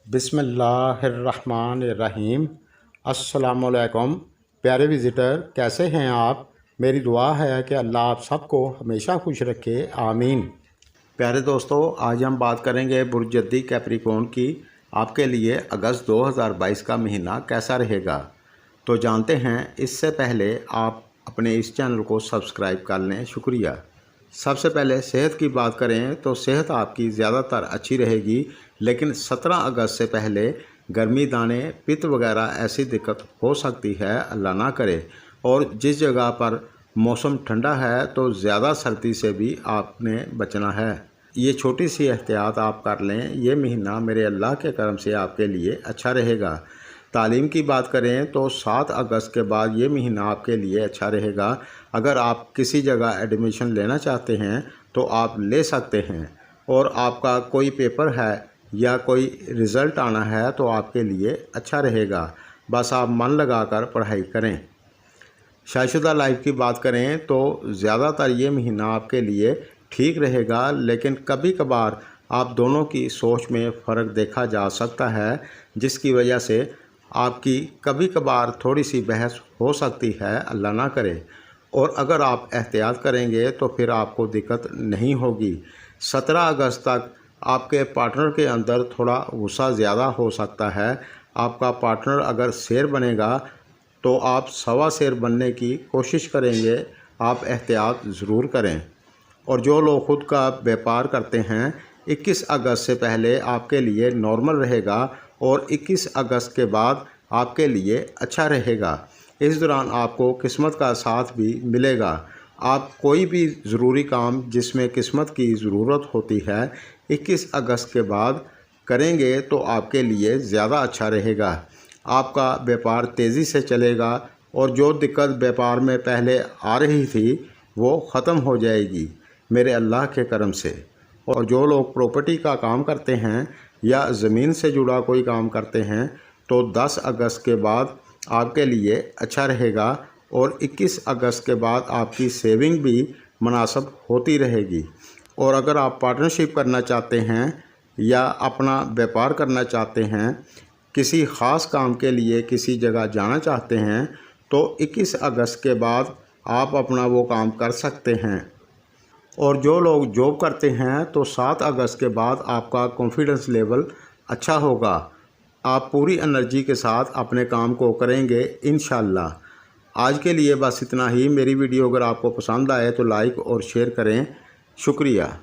बिस्मिल्लाहिर्रहमानिर्रहीम। अस्सलाम वालेकुम प्यारे विज़िटर, कैसे हैं आप? मेरी दुआ है कि अल्लाह आप सबको हमेशा खुश रखे, आमीन। प्यारे दोस्तों, आज हम बात करेंगे बुर्ज जद्दी कैप्रिकॉर्न की। आपके लिए अगस्त 2022 का महीना कैसा रहेगा, तो जानते हैं। इससे पहले आप अपने इस चैनल को सब्सक्राइब कर लें, शुक्रिया। सबसे पहले सेहत की बात करें तो सेहत आपकी ज़्यादातर अच्छी रहेगी, लेकिन 17 अगस्त से पहले गर्मी, दाने, पित्त वगैरह ऐसी दिक्कत हो सकती है, अल्लाह ना करे। और जिस जगह पर मौसम ठंडा है तो ज़्यादा सर्दी से भी आपने बचना है। ये छोटी सी एहतियात आप कर लें, ये महीना मेरे अल्लाह के करम से आपके लिए अच्छा रहेगा। तालीम की बात करें तो 7 अगस्त के बाद ये महीना आपके लिए अच्छा रहेगा। अगर आप किसी जगह एडमिशन लेना चाहते हैं तो आप ले सकते हैं, और आपका कोई पेपर है या कोई रिज़ल्ट आना है तो आपके लिए अच्छा रहेगा। बस आप मन लगाकर पढ़ाई करें। शादीशुदा लाइफ की बात करें तो ज़्यादातर ये महीना आपके लिए ठीक रहेगा, लेकिन कभी कभार आप दोनों की सोच में फ़र्क देखा जा सकता है, जिसकी वजह से आपकी कभी कभार थोड़ी सी बहस हो सकती है, अल्लाह ना करे। और अगर आप एहतियात करेंगे तो फिर आपको दिक्कत नहीं होगी। 17 अगस्त तक आपके पार्टनर के अंदर थोड़ा गुस्सा ज़्यादा हो सकता है। आपका पार्टनर अगर शेर बनेगा तो आप सवा शेर बनने की कोशिश करेंगे। आप एहतियात ज़रूर करें। और जो लोग ख़ुद का व्यापार करते हैं, 21 अगस्त से पहले आपके लिए नॉर्मल रहेगा और 21 अगस्त के बाद आपके लिए अच्छा रहेगा। इस दौरान आपको किस्मत का साथ भी मिलेगा। आप कोई भी ज़रूरी काम जिसमें किस्मत की ज़रूरत होती है 21 अगस्त के बाद करेंगे तो आपके लिए ज़्यादा अच्छा रहेगा। आपका व्यापार तेज़ी से चलेगा और जो दिक्कत व्यापार में पहले आ रही थी वो ख़त्म हो जाएगी मेरे अल्लाह के करम से। और जो लोग प्रॉपर्टी का काम करते हैं या ज़मीन से जुड़ा कोई काम करते हैं तो 10 अगस्त के बाद आपके लिए अच्छा रहेगा, और 21 अगस्त के बाद आपकी सेविंग भी मुनासिब होती रहेगी। और अगर आप पार्टनरशिप करना चाहते हैं या अपना व्यापार करना चाहते हैं, किसी ख़ास काम के लिए किसी जगह जाना चाहते हैं, तो 21 अगस्त के बाद आप अपना वो काम कर सकते हैं। और जो लोग जॉब करते हैं तो 7 अगस्त के बाद आपका कॉन्फिडेंस लेवल अच्छा होगा। आप पूरी एनर्जी के साथ अपने काम को करेंगे इंशाअल्लाह। आज के लिए बस इतना ही। मेरी वीडियो अगर आपको पसंद आए तो लाइक और शेयर करें, शुक्रिया।